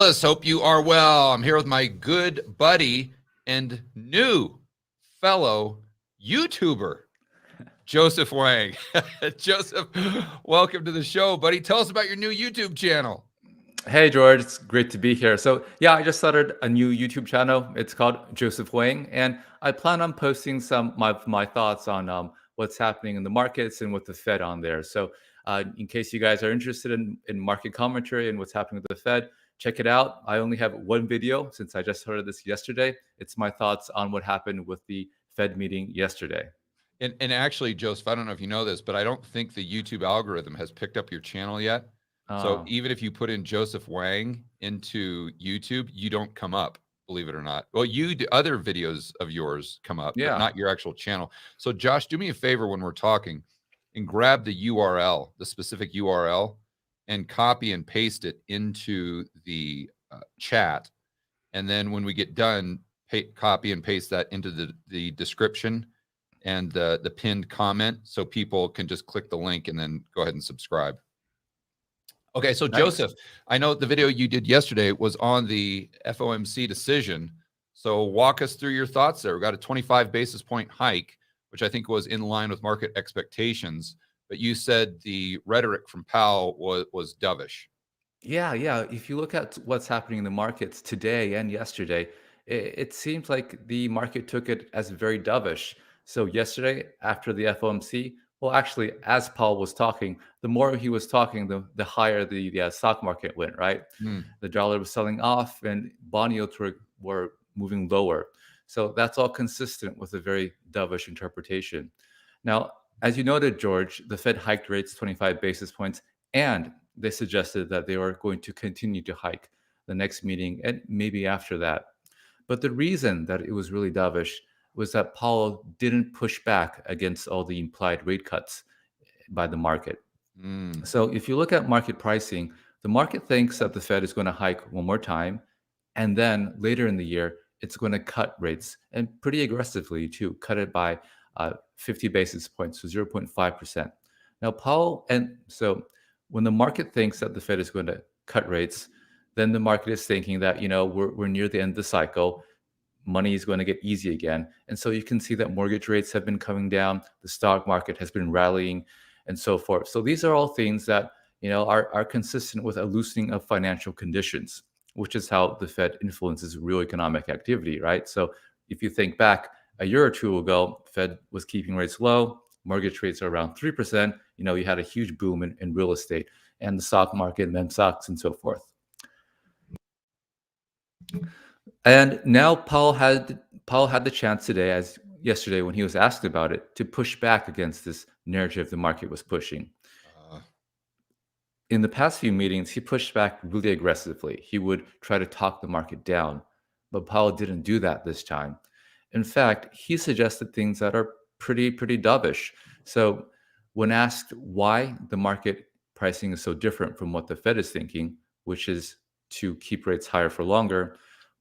Let's hope you are well. I'm here with my good buddy and new fellow YouTuber, Joseph Wang. Joseph, welcome to the show, buddy. Tell us about your new YouTube channel. Hey George, it's great to be here. So yeah, I just started a new YouTube channel. It's called Joseph Wang, and I plan on posting some my thoughts on what's happening in the markets and with the Fed on there. So in case you guys are interested in market commentary and what's happening with the Fed, check it out. I only have one video since I just started this yesterday. It's my thoughts on what happened with the Fed meeting yesterday. And actually, Joseph, I don't know if you know this, but I don't think the YouTube algorithm has picked up your channel yet. So Uh, even if you put in Joseph Wang into YouTube, you don't come up, believe it or not. Well, other videos of yours come up, but yeah. not your actual channel. So Josh, do me a favor when we're talking and grab the URL, the specific URL, and copy and paste it into the chat. And then when we get done, copy and paste that into the description and the pinned comment so people can just click the link and then go ahead and subscribe. Okay, so Nice. Joseph, I know the video you did yesterday was on the FOMC decision. So walk us through your thoughts there. We got a 25 basis point hike, which I think was in line with market expectations. But you said the rhetoric from Powell was dovish. Yeah. If you look at what's happening in the markets today and yesterday, it seems like the market took it as very dovish. So yesterday, after the FOMC, well, actually, as Paul was talking, the more he was talking, the higher the stock market went, right? Hmm. The dollar was selling off and bond yields were moving lower. So that's all consistent with a very dovish interpretation. Now, as you noted, George, the Fed hiked rates 25 basis points, and they suggested that they were going to continue to hike the next meeting and maybe after that. But the reason that it was really dovish was that Powell didn't push back against all the implied rate cuts by the market. Mm. So if you look at market pricing, the market thinks that the Fed is going to hike one more time, and then later in the year, it's going to cut rates and pretty aggressively too, cut it by 50 basis points to 0.5%. Now, Powell, and so when the market thinks that the Fed is going to cut rates, then the market is thinking that, we're near the end of the cycle. Money is going to get easy again. And so you can see that mortgage rates have been coming down, the stock market has been rallying, and so forth. So these are all things that are consistent with a loosening of financial conditions, which is how the Fed influences real economic activity, right? So if you think back a year or two ago, Fed was keeping rates low, mortgage rates are around 3%. You had a huge boom in real estate and the stock market, mem stocks, and so forth. And now Paul had the chance today, as yesterday when he was asked about it, to push back against this narrative the market was pushing. Uh, In the past few meetings, he pushed back really aggressively. He would try to talk the market down, but Powell didn't do that this time. In fact, he suggested things that are pretty dovish. So, when asked why the market pricing is so different from what the Fed is thinking, which is to keep rates higher for longer,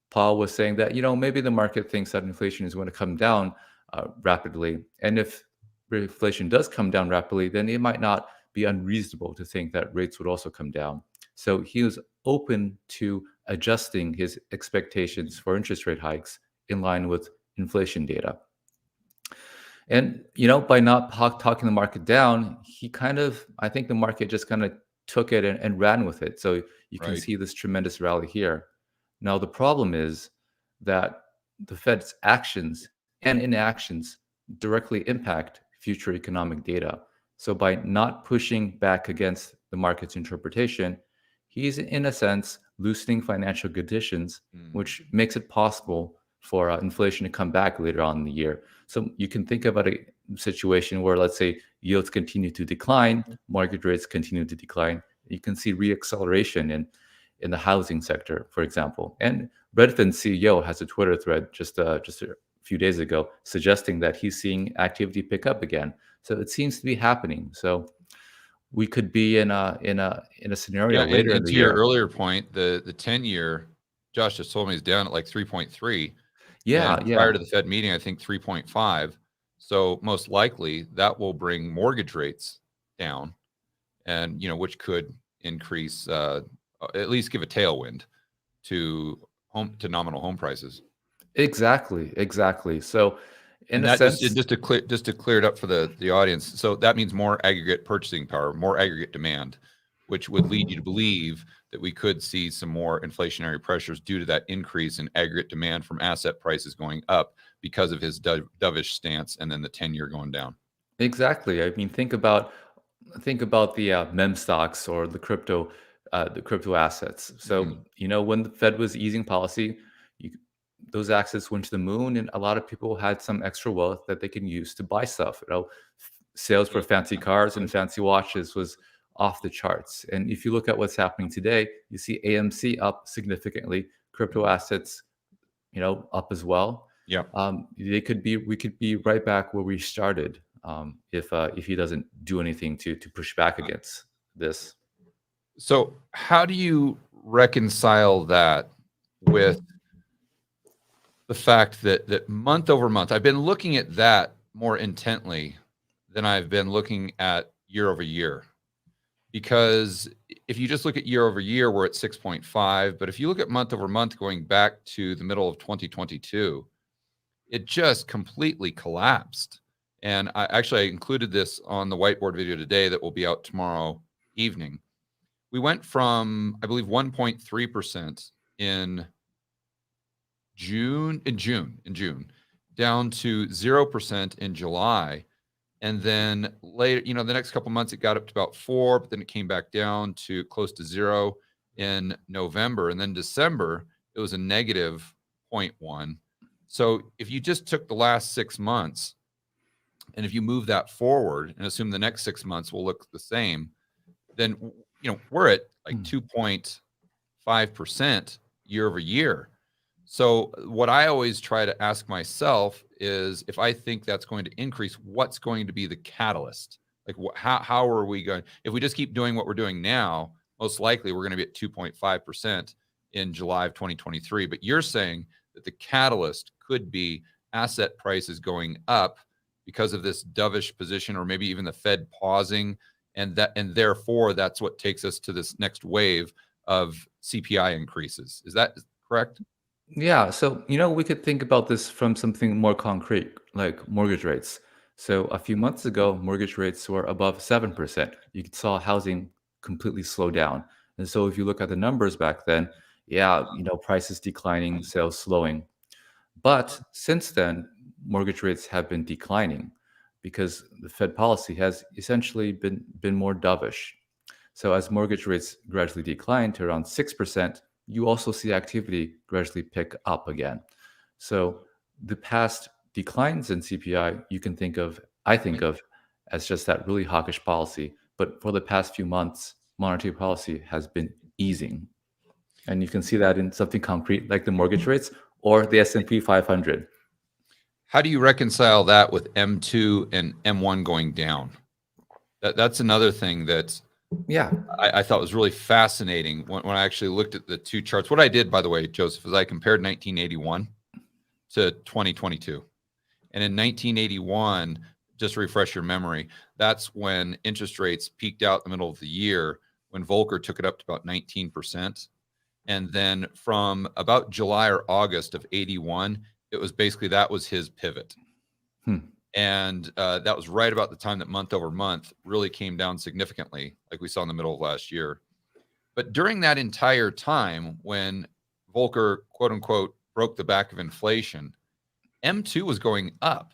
Paul was saying that maybe the market thinks that inflation is going to come down rapidly, and if inflation does come down rapidly, then it might not be unreasonable to think that rates would also come down. So he was open to adjusting his expectations for interest rate hikes in line with inflation data. And by not talking the market down, he I think the market just kind of took it and ran with it. So you can right. see this tremendous rally here. Now the problem is that the Fed's actions and inactions directly impact future economic data. So by not pushing back against the market's interpretation, he's in a sense loosening financial conditions, Mm. which makes it possible for inflation to come back later on in the year. So you can think about a situation where, let's say, yields continue to decline, mortgage rates continue to decline. You can see reacceleration in the housing sector, for example. And Redfin's CEO has a Twitter thread just a few days ago suggesting that he's seeing activity pick up again. So it seems to be happening. So we could be in a Yeah, scenario and, later in and the to your year. earlier point, the 10-year, Josh just told me is down at like 3.3. Yeah, And prior yeah. to the Fed meeting, I think 3.5. So most likely that will bring mortgage rates down, and which could increase, at least give a tailwind. to nominal home prices. Exactly. So, in And a that sense, just to clear it up for the audience. So that means more aggregate purchasing power, more aggregate demand, which would lead you to believe that we could see some more inflationary pressures due to that increase in aggregate demand from asset prices going up because of his dovish stance, and then the 10-year going down. exactly. I mean, think about the meme stocks or the crypto assets. So, Mhm. when the Fed was easing policy, you, those assets went to the moon, and a lot of people had some extra wealth that they can use to buy stuff. Sales for fancy cars and fancy watches was off the charts. And if you look at what's happening today, you see AMC up significantly, crypto assets, up as well. Yeah. We could be right back where we started, if he doesn't do anything to push back against this. So how do you reconcile that with the fact that month over month, I've been looking at that more intently than I've been looking at year over year? Because if you just look at year over year, we're at 6.5. But if you look at month over month going back to the middle of 2022, it just completely collapsed. And I included this on the whiteboard video today that will be out tomorrow evening. We went from, I believe, 1.3% in June, down to 0% in July. And then later, the next couple months, it got up to about 4, but then it came back down to close to 0 in November. And then December, it was a negative 0.1. So if you just took the last 6 months and if you move that forward and assume the next 6 months will look the same, then, we're at like 2.5% year over year. So what I always try to ask myself is, if I think that's going to increase, what's going to be the catalyst? Like, how are we going? If we just keep doing what we're doing now, most likely we're going to be at 2.5% in July of 2023. But you're saying that the catalyst could be asset prices going up because of this dovish position, or maybe even the Fed pausing, and therefore that's what takes us to this next wave of CPI increases. Is that correct? Yeah, so we could think about this from something more concrete, like mortgage rates. So a few months ago, mortgage rates were above 7%. You saw housing completely slow down. And so if you look at the numbers back then, yeah, prices declining, sales slowing. But since then, mortgage rates have been declining because the Fed policy has essentially been more dovish. So as mortgage rates gradually decline to around 6%, you also see activity gradually pick up again. So the past declines in CPI, I think of as just that really hawkish policy. But for the past few months, monetary policy has been easing. And you can see that in something concrete like the mortgage rates or the S&P 500. How do you reconcile that with M2 and M1 going down? That's another thing that Yeah. I thought was really fascinating when I actually looked at the two charts. What I did, by the way, Joseph, is I compared 1981 to 2022. And in 1981, just to refresh your memory, that's when interest rates peaked out in the middle of the year, when Volcker took it up to about 19%. And then from about July or August of 81, it was basically, that was his pivot. And that was right about the time that month over month really came down significantly, like we saw in the middle of last year. But during that entire time, when Volcker, quote unquote, broke the back of inflation, M2 was going up,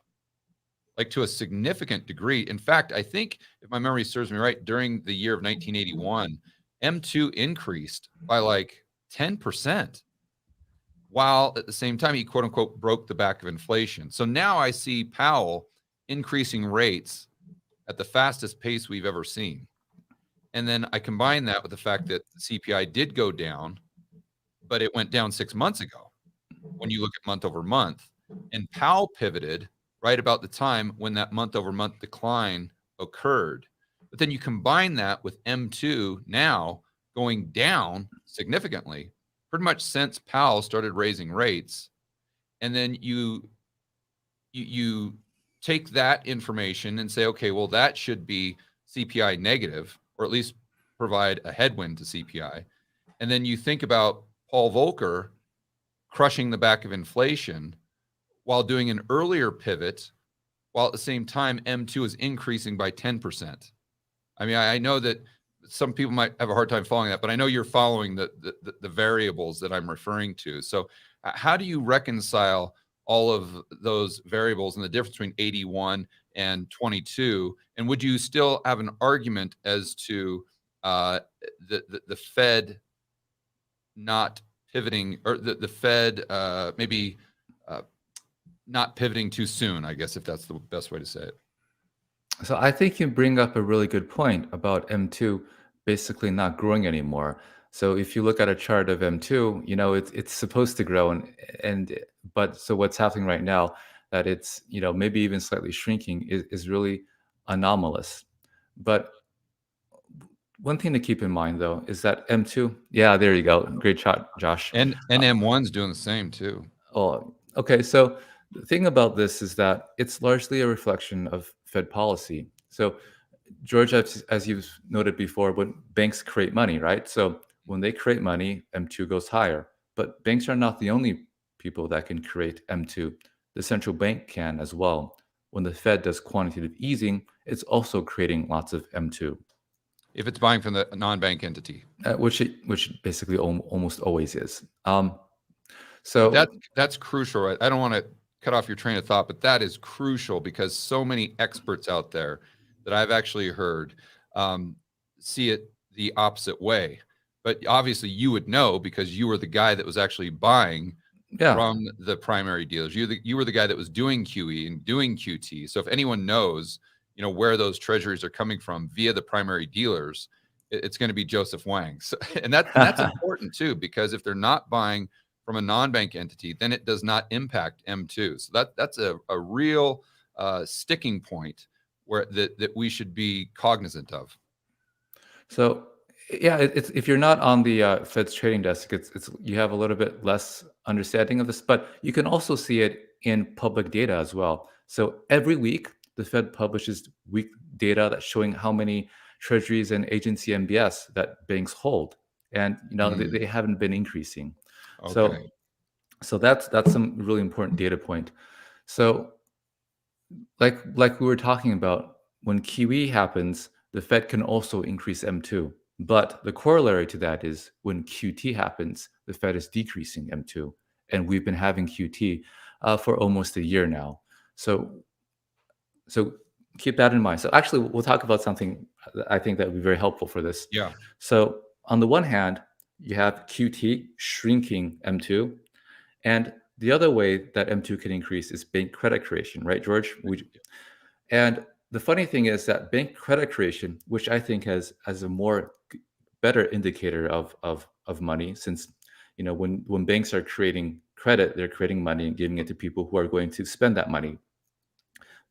like to a significant degree. In fact, I think, if my memory serves me right, during the year of 1981, M2 increased by like 10%, while at the same time he, quote unquote, broke the back of inflation. So now I see Powell increasing rates at the fastest pace we've ever seen. And then I combine that with the fact that the CPI did go down, but it went down 6 months ago when you look at month over month. And Powell pivoted right about the time when that month over month decline occurred. But then you combine that with M2 now going down significantly, pretty much since Powell started raising rates. And then you take that information and say, okay, well, that should be CPI negative, or at least provide a headwind to CPI. And then you think about Paul Volcker crushing the back of inflation while doing an earlier pivot, while at the same time M2 is increasing by 10%. I mean, I know that some people might have a hard time following that, but I know you're following the variables that I'm referring to. So how do you reconcile all of those variables and the difference between 81 and 22? And would you still have an argument as to the Fed not pivoting, or the Fed maybe not pivoting too soon, I guess, if that's the best way to say it? So I think you bring up a really good point about M2 basically not growing anymore. So if you look at a chart of M2, it's supposed to grow, and but so what's happening right now, that it's maybe even slightly shrinking, is really anomalous. But one thing to keep in mind though is that M2, yeah, there you go, great shot, Josh. And M1's doing the same too. Oh, okay. So the thing about this is that it's largely a reflection of Fed policy. So, George, as you've noted before, when banks create money, right? So when they create money, M2 goes higher. But banks are not the only people that can create M2. The central bank can as well. When the Fed does quantitative easing, it's also creating lots of M2, If it's buying from the non-bank entity. which basically almost always is. So So that's crucial, right? I don't want to cut off your train of thought, but that is crucial because so many experts out there that I've actually heard see it the opposite way. But obviously, you would know because you were the guy that was actually buying yeah, from the primary dealers. You were the guy that was doing QE and doing QT. So if anyone knows, where those treasuries are coming from via the primary dealers, it's going to be Joseph Wang. So, and that's important too, because if they're not buying from a non-bank entity, then it does not impact M2. So that's a real sticking point where that we should be cognizant of. So yeah, it's if you're not on the Fed's trading desk, it's you have a little bit less understanding of this, but you can also see it in public data as well. So every week, the Fed publishes week data that's showing how many treasuries and agency MBS that banks hold, and they haven't been increasing. Okay. So that's some really important data point. So like we were talking about, when QE happens, the Fed can also increase M2. But the corollary to that is when QT happens, the Fed is decreasing M2. And we've been having QT for almost a year now. So keep that in mind. So actually, we'll talk about something that I think that would be very helpful for this. Yeah. So on the one hand, you have QT shrinking M2, and the other way that M2 can increase is bank credit creation, right, George? And the funny thing is that bank credit creation, which I think has as a better indicator of money, since when banks are creating credit, they're creating money and giving it to people who are going to spend that money.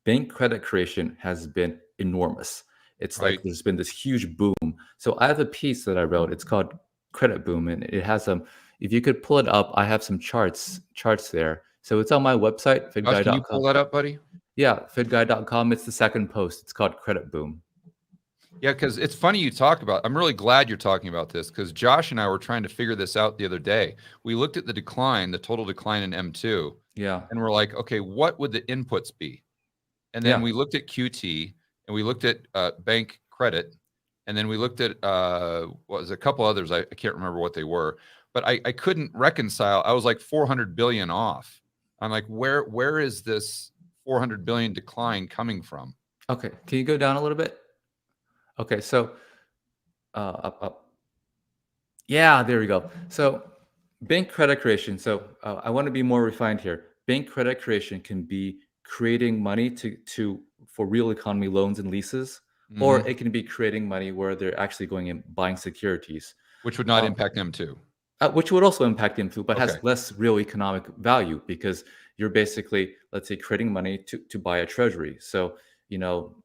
Bank credit creation has been enormous. It's Right. like there's been this huge boom. So I have a piece that I wrote. It's called Credit Boom, and it has some. If you could pull it up, I have some charts there. So it's on my website, Josh, can you pull fedguy.com. that up, buddy? Yeah, fedguy.com. It's the second post. It's called Credit Boom. Yeah, because it's funny you talk about. I'm really glad you're talking about this because Josh and I were trying to figure this out the other day. We looked at the total decline in M2, Yeah, and we're like, okay, what would the inputs be? And then yeah. we looked at QT, and we looked at bank credit, and then we looked at what was a couple others. I can't remember what they were, but I couldn't reconcile. I was like 400 billion off. I'm like, where is this 400 billion decline coming from? Okay, can you go down a little bit? Okay, so up. Yeah, there we go. So bank credit creation. So I want to be more refined here. Bank credit creation can be creating money to for real economy loans and leases, or Mhm. it can be creating money where they're actually going and buying securities, Which would not impact M2. which would also impact inflow, but has Okay. less real economic value because you're basically, let's say, creating money to buy a treasury. So you know,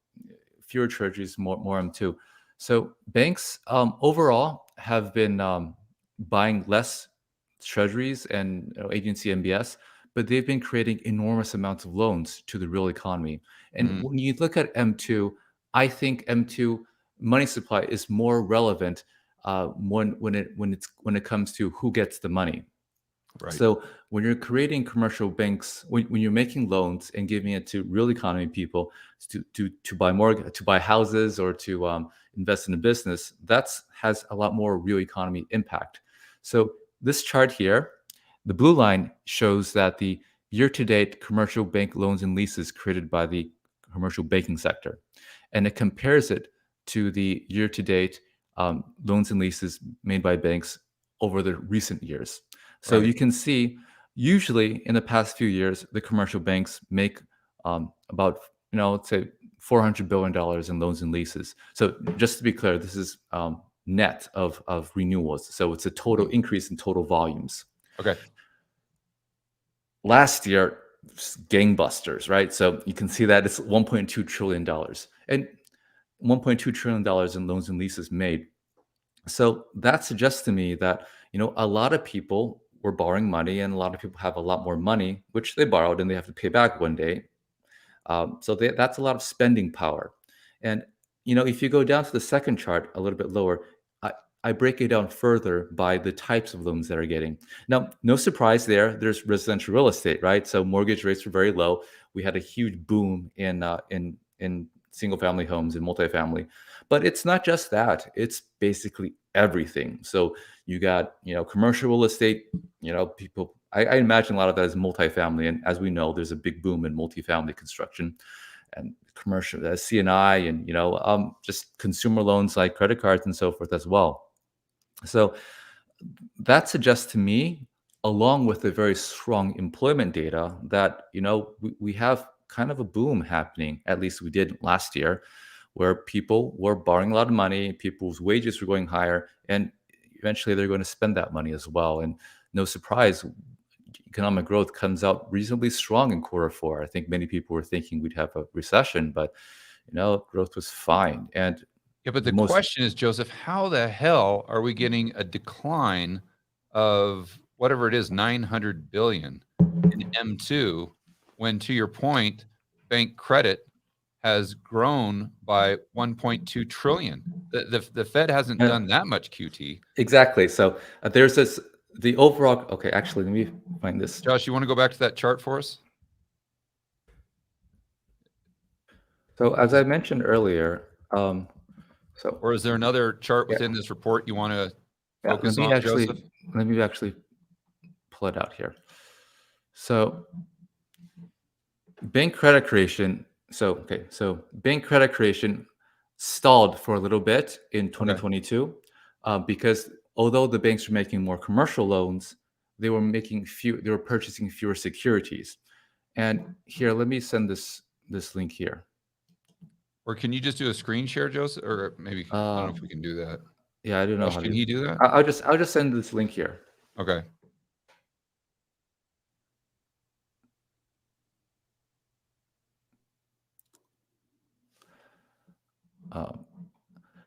fewer treasuries, more M2. So banks overall have been buying less treasuries and agency MBS, but they've been creating enormous amounts of loans to the real economy. And Mhm. when you look at M2, I think M2 money supply is more relevant when it comes to who gets the money. Right. So when you're creating commercial banks, when you're making loans and giving it to real economy people to buy to buy houses or to invest in a business, that's has a lot more real economy impact. So this chart here, the blue line shows that the year-to-date commercial bank loans and leases created by the commercial banking sector, and it compares it to the year-to-date loans and leases made by banks over the recent years. So Right. you can see, usually in the past few years, the commercial banks make about, let's say $400 billion in loans and leases. So just to be clear, this is net of renewals. So it's a total increase in total volumes. Okay. Last year, gangbusters, right? So you can see that it's $1.2 trillion and $1.2 trillion in loans and leases made. So that suggests to me that, a lot of people were borrowing money and a lot of people have a lot more money, which they borrowed and they have to pay back one day. So that's a lot of spending power. And, if you go down to the second chart a little bit lower, I break it down further by the types of loans that are getting. Now, no surprise there's residential real estate, right? So mortgage rates were very low. We had a huge boom in single family homes and multifamily. But it's not just that. It's basically everything. So you got, commercial real estate, people, I imagine a lot of that is multifamily. And as we know, there's a big boom in multifamily construction and commercial C&I and, just consumer loans like credit cards and so forth as well. So that suggests to me, along with the very strong employment data, that, we have kind of a boom happening, at least we did last year, where people were borrowing a lot of money, people's wages were going higher, and eventually they're going to spend that money as well. And no surprise, economic growth comes out reasonably strong in Q4. I think many people were thinking we'd have a recession, but growth was fine. And Yeah, but the question is, Joseph, how the hell are we getting a decline of whatever it is, 900 billion in M2 when, to your point, bank credit has grown by 1.2 trillion? The Fed hasn't done that much QT. Exactly. So there's the overall. Okay, actually, let me find this. Josh, you want to go back to that chart for us? So as I mentioned earlier, or is there another chart within this report you want to focus on, Joseph? Let me actually pull it out here. So bank credit creation. So bank credit creation stalled for a little bit in 2022 because although the banks were making more commercial loans, they were purchasing fewer securities. And here, let me send this link here. Or can you just do a screen share, Joseph? Or maybe I don't know if we can do that. Yeah, I don't know. Can he do that? I'll just send this link here. Okay.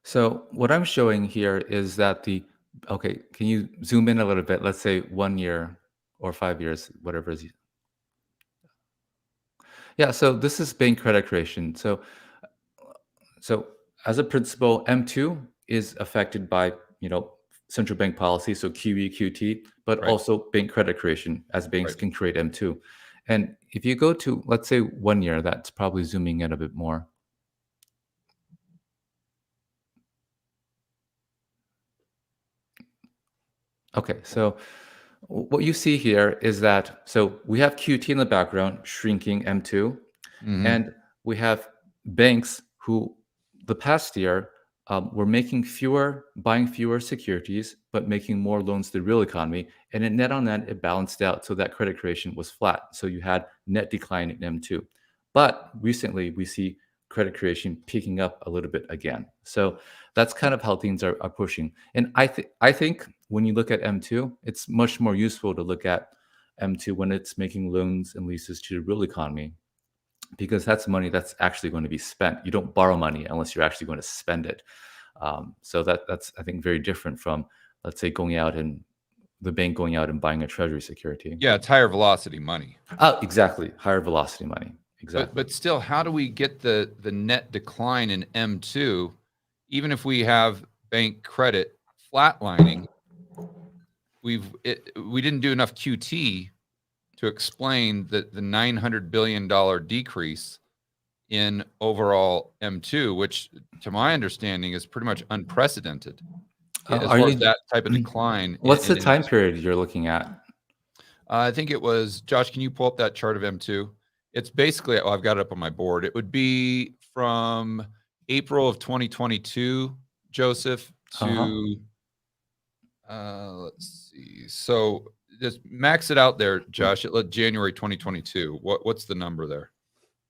So what I'm showing here is that can you zoom in a little bit? Let's say 1 year or 5 years, whatever is. Yeah, so this is bank credit creation. So as a principle, M2 is affected by, central bank policy, so QE, QT, but also bank credit creation as banks can create M2. And if you go to, let's say 1 year, that's probably zooming in a bit more. Okay, so what you see here is that, so we have QT in the background, shrinking M2, and we have banks who the past year were buying fewer securities, but making more loans to the real economy. And in net on net, it balanced out so that credit creation was flat. So you had net decline in M2. But recently, we see credit creation picking up a little bit again. So that's kind of how things are pushing. And I think when you look at M2, it's much more useful to look at M2 when it's making loans and leases to the real economy, because that's money that's actually going to be spent. You don't borrow money unless you're actually going to spend it. So that's, I think, very different from, let's say, the bank going out and buying a treasury security. Yeah, it's higher velocity money. Oh, exactly. Higher velocity money. Exactly. But still, how do we get the net decline in M2, even if we have bank credit flatlining. We didn't do enough QT to explain the $900 billion decrease in overall M2, which to my understanding is pretty much unprecedented as Are far as you? that type of decline. What's the in time period you're looking at? I think it was, Josh, can you pull up that chart of M2? It's basically, I've got it up on my board. It would be from April of 2022, Joseph, to, let's see. So just max it out there, Josh. It let January 2022. What's the number there?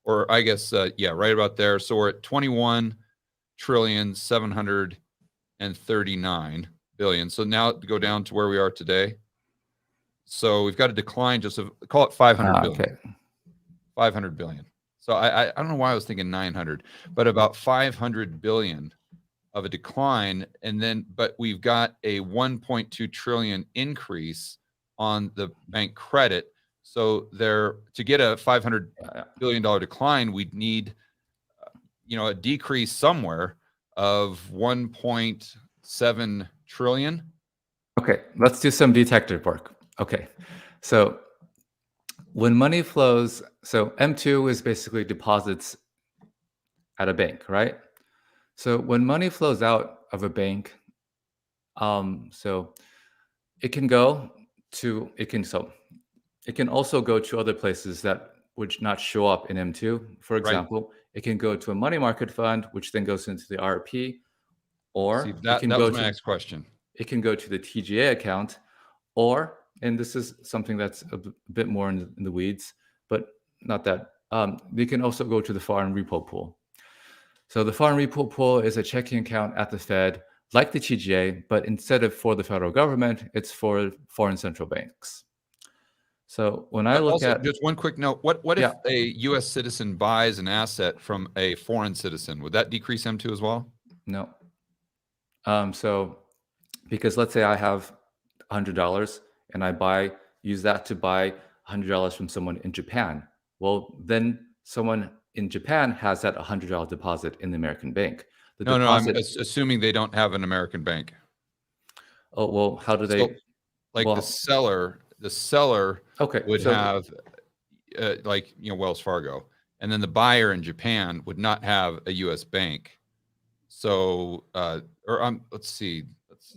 Or I guess, yeah, right about there. So we're at 21,739 billion. So now to go down to where we are today. So we've got a decline, just of, call it 500 billion. Okay. 500 billion. So I don't know why I was thinking 900, but about 500 billion of a decline. And then, but we've got a 1.2 trillion increase on the bank credit. So there, to get a $500 billion decline, we'd need, a decrease somewhere of 1.7 trillion. Okay, let's do some detective work. Okay, so when money flows, so M2 is basically deposits at a bank, right? So when money flows out of a bank, so it can also go to other places that would not show up in M2. For example, it can go to a money market fund, which then goes into the RP, or See, that was my next question. It can go to the TGA account, or, and this is something that's a bit more in the weeds, but not that. They can also go to the foreign repo pool. So the foreign repo pool is a checking account at the Fed, like the TGA, but instead of for the federal government, it's for foreign central banks. So when I look also, at, just one quick note, what if a U.S. citizen buys an asset from a foreign citizen? Would that decrease M2 as well? No. So because let's say I have $100 and I use that to buy $100 from someone in Japan. Well, then someone in Japan has that $100 deposit in the American bank. No, I'm assuming they don't have an American bank. Oh, well, how do they? The seller would have, Wells Fargo, and then the buyer in Japan would not have a U.S. bank. So, let's see.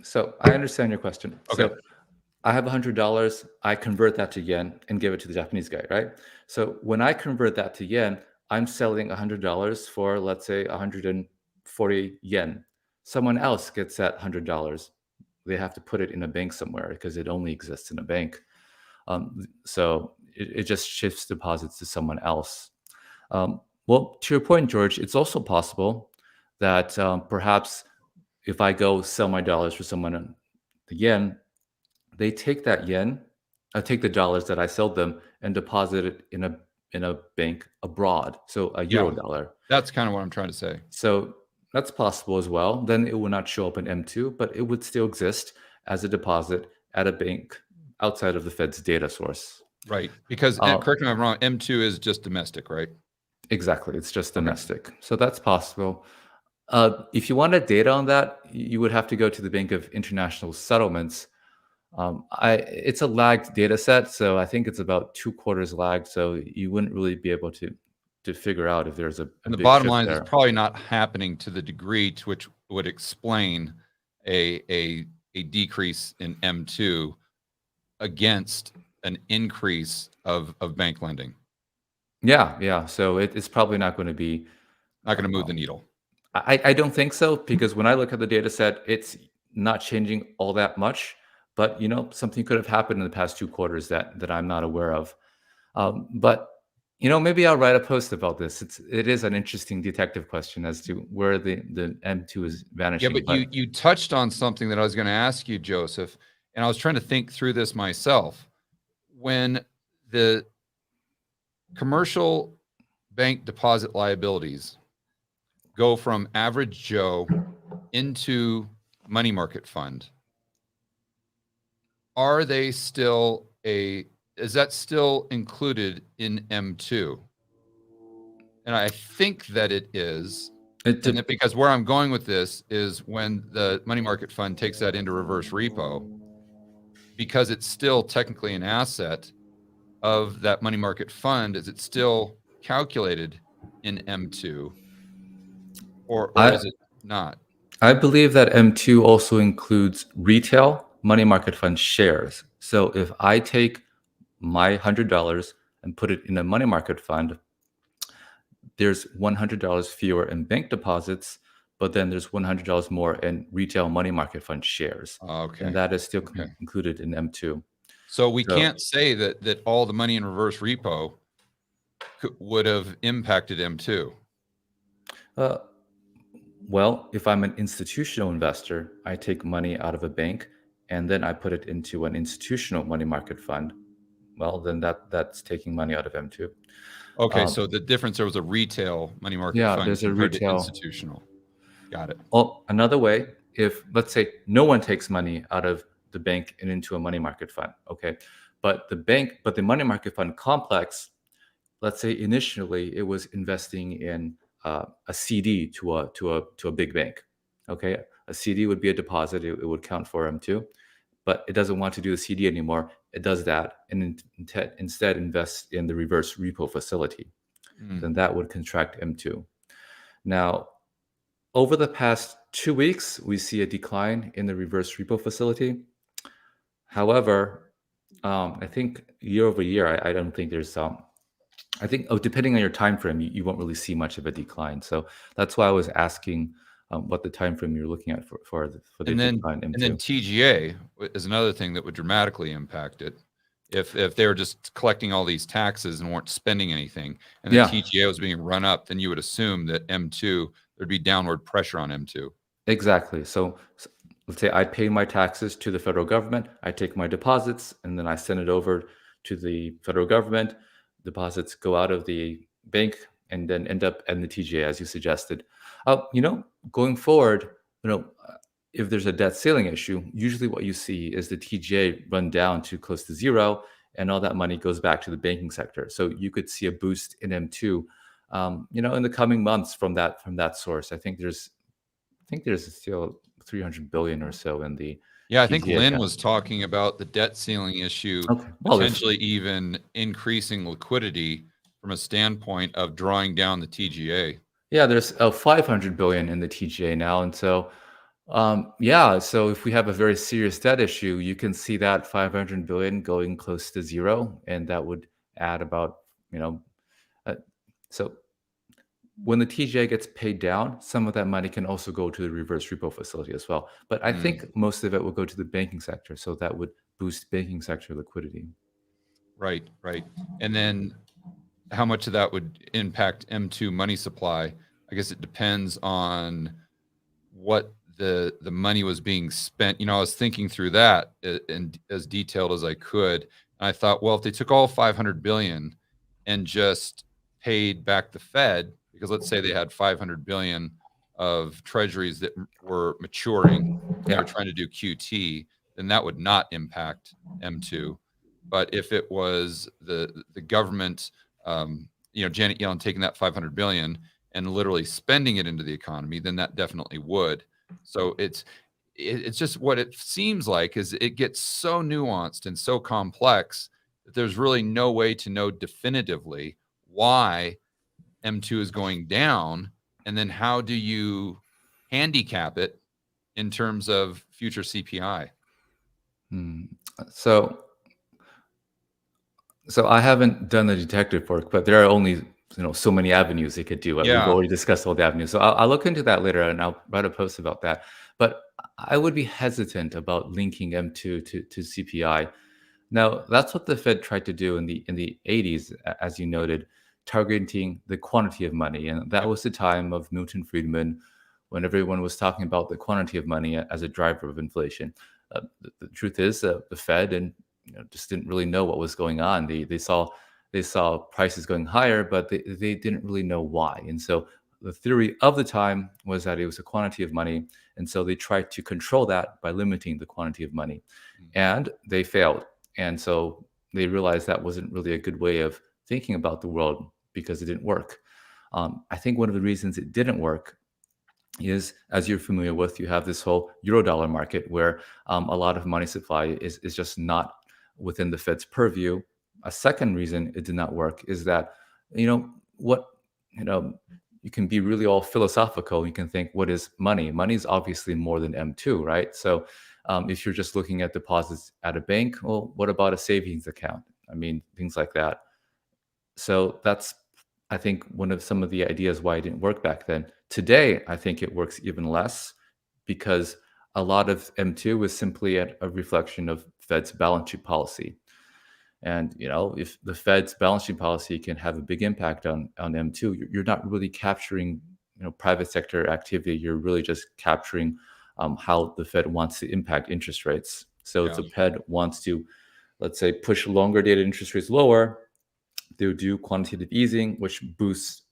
So I understand your question. Okay. So I have $100. I convert that to yen and give it to the Japanese guy, right? So when I convert that to yen, I'm selling $100 for, let's say, 140 yen. Someone else gets that $100. They have to put it in a bank somewhere because it only exists in a bank. So it just shifts deposits to someone else. Well, to your point, George, it's also possible that perhaps if I go sell my dollars for someone the yen, they take that yen, take the dollars that I sold them and deposit it in a bank abroad. So a euro dollar. That's kind of what I'm trying to say. So that's possible as well. Then it will not show up in M2, but it would still exist as a deposit at a bank outside of the Fed's data source. Right. Because, correct me if I'm wrong, M2 is just domestic, right? Exactly. It's just domestic. Okay. So that's possible. If you wanted data on that, you would have to go to the Bank of International Settlements. It's a lagged data set, so I think it's about 2 quarters lagged. So you wouldn't really be able to figure out if there's a and the big bottom shift line there. is probably not happening to the degree to which would explain a decrease in M2 against an increase of bank lending. Yeah. So it's probably not going to be move the needle. I don't think so, because when I look at the data set, it's not changing all that much. But something could have happened in the past 2 quarters that I'm not aware of. But maybe I'll write a post about this. It is an interesting detective question as to where the M2 is vanishing. Yeah, but you touched on something that I was going to ask you, Joseph, and I was trying to think through this myself. When the commercial bank deposit liabilities go from average Joe into money market fund, is that still included in M2? And I think that it is. It And did, that because where I'm going with this is when the money market fund takes that into reverse repo, because it's still technically an asset of that money market fund, is it still calculated in M2 or I is it not? I believe that M2 also includes retail money market fund shares. So if I take my $100 and put it in a money market fund, there's $100 fewer in bank deposits, but then there's $100 more in retail money market fund shares. And Okay. that is still Okay. included in M2. So we So, can't say that all the money in reverse repo would have impacted M2. uh, well, if I'm an institutional investor, I take money out of a bank and then I put it into an institutional money market fund. Well, then that's taking money out of M2. Okay, Um, so the difference there was a retail money market yeah, fund there's a compared to retail. institutional. Got it. Oh, another way, if let's say no one takes money out of the bank and into a money market fund, okay, but the money market fund complex, let's say initially it was investing in a CD to a big bank, okay, a CD would be a deposit, it would count for M2, but it doesn't want to do the CD anymore. It does that and instead invests in the reverse repo facility. Mm. Then that would contract M2. Now, over the past 2 weeks, we see a decline in the reverse repo facility. However, I think year over year, I don't think there's I think depending on your time frame, you won't really see much of a decline. So that's why I was asking what the time frame you're looking at for the And decline then M2. TGA is another thing that would dramatically impact it. If they were just collecting all these taxes and weren't spending anything, and the Yeah, TGA was being run up, then you would assume that M2 there'd be downward pressure on M2. exactly. So let's say I pay my taxes to the federal government, I take my deposits, and then I send it over to the federal government. Deposits go out of the bank and then end up in the TGA, as you suggested. You know, going forward, you know, if there's a debt ceiling issue, usually what you see is the TGA run down to close to zero, and all that money goes back to the banking sector. So you could see a boost in M2, in the coming months from that source. I think there's still 300 billion or so in the Yeah, I think TGA Lynn account. was talking about the debt ceiling issue, Okay. Well, if potentially even increasing liquidity from a standpoint of drawing down the TGA. yeah, there's 500 billion in the TGA now, and so yeah, so if we have a very serious debt issue, you can see that 500 billion going close to zero, and that would add about you know. Uh, so when the TGA gets paid down, some of that money can also go to the reverse repo facility as well. But I Mm, think most of it will go to the banking sector, so that would boost banking sector liquidity. right, right. And then how much of that would impact M2 money supply? I guess it depends on what the money was being spent. I was thinking through that and as detailed as I could. And I thought, well, if they took all 500 billion and just paid back the Fed, because let's say they had 500 billion of treasuries that were maturing and they were Yeah, trying to do QT, then that would not impact M2. But if it was the government, Janet Yellen taking that 500 billion and literally spending it into the economy, then that definitely would. So it's just what it seems like is it gets so nuanced and so complex that there's really no way to know definitively why M2 is going down, and then how do you handicap it in terms of future CPI? Mm. So so I haven't done the detective work, but there are only so many avenues it could do. We've Yeah. already discussed all the avenues, so I'll look into that later, and I'll write a post about that. But I would be hesitant about linking M2 to CPI. Now, that's what the Fed tried to do in the 80s, as you noted, targeting the quantity of money, and that Yep. was the time of Milton Friedman, when everyone was talking about the quantity of money as a driver of inflation. The truth is, the Fed and just didn't really know what was going on. They saw prices going higher, but they didn't really know why. And so the theory of the time was that it was a quantity of money, and so they tried to control that by limiting the quantity of money, Mhm. and they failed. And so they realized that wasn't really a good way of thinking about the world because it didn't work. I think one of the reasons it didn't work is, as you're familiar with, you have this whole Eurodollar market where a lot of money supply is just not within the Fed's purview. A second reason it did not work is that, what, you know, you can be really all philosophical. You can think, what is money? Money is obviously more than M2, right? So if you're just looking at deposits at a bank, well, what about a savings account? I mean, things like that. So that's, I think, one of some of the ideas why it didn't work back then. Today, I think it works even less because a lot of M2 is simply a reflection of Fed's balance sheet policy. And if the Fed's balance sheet policy can have a big impact on M2, you're not really capturing private sector activity. You're really just capturing how the Fed wants to impact interest rates. So if Yeah. the Fed wants to, let's say, push longer dated interest rates lower, they'll do quantitative easing, which boosts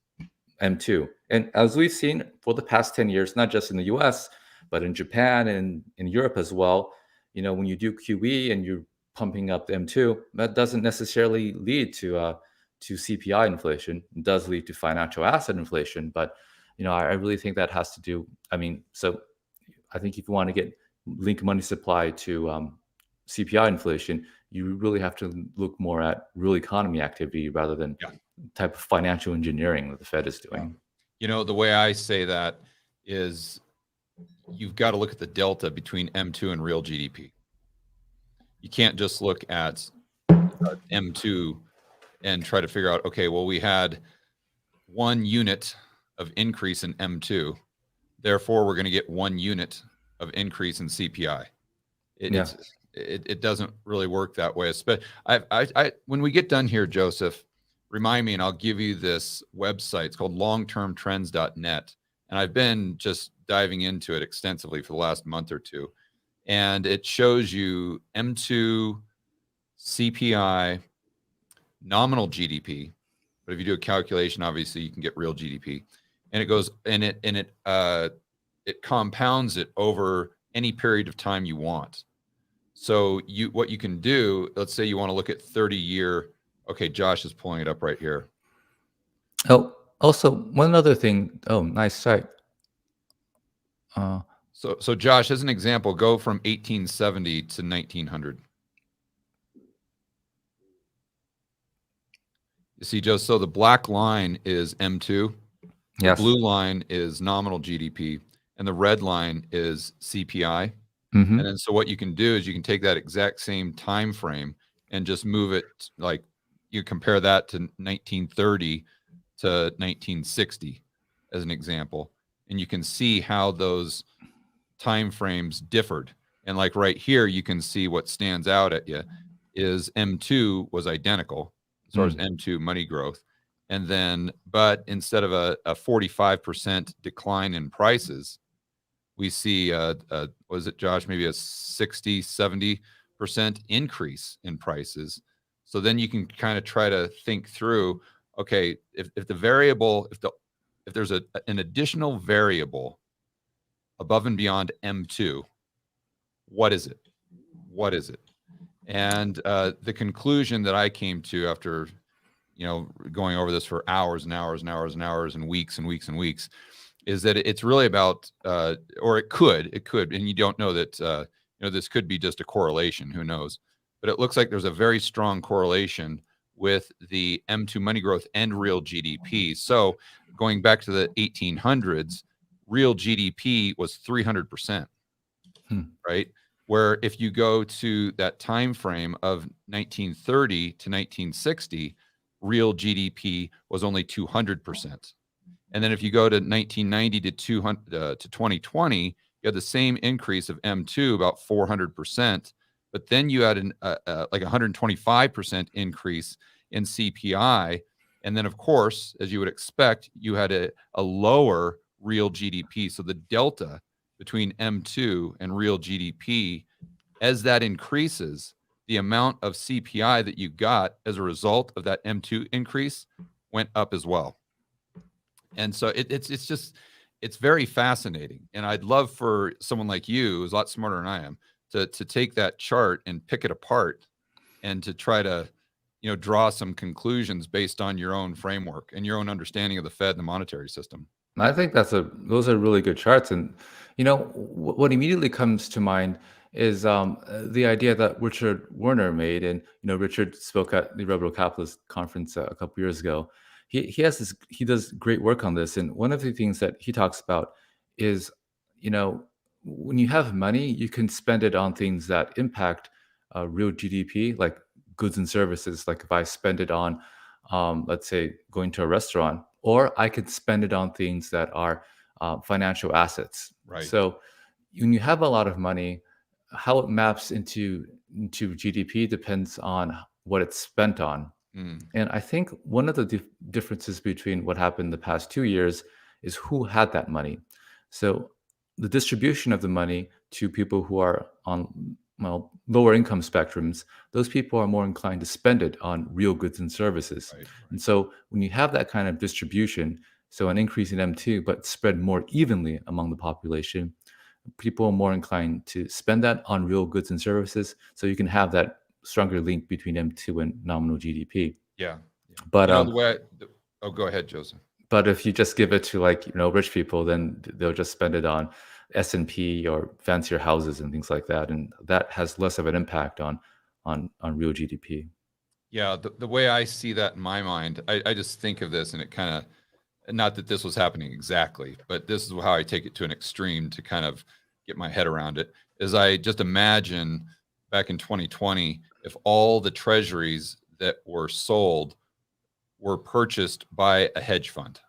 M2. And as we've seen for the past 10 years, not just in the US, but in Japan and in Europe as well, when you do QE and you're pumping up the M2, that doesn't necessarily lead to CPI inflation. It does lead to financial asset inflation, but I really think that has to do. I mean, so I think if you want to link money supply to CPI inflation, you really have to look more at real economy activity rather than Yeah. type of financial engineering that the Fed is Yeah. doing. The way I say that is you've got to look at the delta between M2 and real GDP. You can't just look at M2 and try to figure out, okay, well, we had 1 unit of increase in M2. Therefore, we're going to get 1 unit of increase in CPI. Yeah. It doesn't really work that way. When we get done here, Joseph, remind me and I'll give you this website. It's called longtermtrends.net. And I've been just diving into it extensively for the last month or two. And it shows you M2, CPI, nominal GDP. But if you do a calculation, obviously you can get real GDP. And it goes and it compounds it over any period of time you want. So what you can do, let's say you want to look at 30-year. Okay, Josh is pulling it up right here. Oh, also one other thing. Oh, nice site. So Josh, as an example, go from 1870 to 1900. You see, Joe, so the black line is M2, the Yes. blue line is nominal GDP, and the red line is CPI. Mm-hmm. And then so what you can do is you can take that exact same time frame and just move it, like you compare that to 1930 to 1960 as an example, and you can see how those time frames differed. And like right here, you can see what stands out at you is M2 was identical as far as M2 money growth. And then, but instead of a 45% decline in prices, we see, was it, Josh, maybe a 60, 70% increase in prices. So then you can kind of try to think through, okay, if the variable, if there's an additional variable above and beyond M2, what is it? What is it? And the conclusion that I came to after, going over this for hours and hours and hours and hours and weeks and weeks and weeks, is that it's really about, or it could, and you don't know that, this could be just a correlation, who knows? But it looks like there's a very strong correlation with the M2 money growth and real GDP. So going back to the 1800s, real GDP was 300%, right? Where if you go to that time frame of 1930 to 1960, real GDP was only 200%. And then if you go to 1990 to 2020, you had the same increase of M2, about 400%. But then you had like 125% increase in CPI. And then, of course, as you would expect, you had a lower real GDP. So the delta between M2 and real GDP, as that increases, the amount of CPI that you got as a result of that M2 increase went up as well. And so it's very fascinating. And I'd love for someone like you, who's a lot smarter than I am, to take that chart and pick it apart and to try to, draw some conclusions based on your own framework and your own understanding of the Fed and the monetary system. I think those are really good charts, and what immediately comes to mind is the idea that Richard Werner made, and Richard spoke at the Rebel Capitalist conference a couple years ago. He does great work on this, and one of the things that he talks about is, you know, when you have money, you can spend it on things that impact real GDP, like goods and services. Like if I spend it on let's say going to a restaurant, or I could spend it on things that are financial assets. Right. So when you have a lot of money, how it maps into GDP depends on what it's spent on. Mm, And I think one of the differences between what happened the past 2 years is who had that money. So the distribution of the money to people who are on, well, lower income spectrums, those people are more inclined to spend it on real goods and services. right. And so when you have that kind of distribution, so an increase in M2, but spread more evenly among the population, people are more inclined to spend that on real goods and services. So you can have that stronger link between M2 and nominal GDP. Yeah. Yeah. But You know, oh, go ahead, Joseph. but if you just give it to, like, rich people, then they'll just spend it on S&P or fancier houses and things like that, and that has less of an impact on real GDP. Yeah. The way I see that in my mind, I just think of this and it kind of, not that this was happening exactly, but this is how I take it to an extreme to kind of get my head around it, is I just imagine back in 2020, if all the treasuries that were sold were purchased by a hedge fund,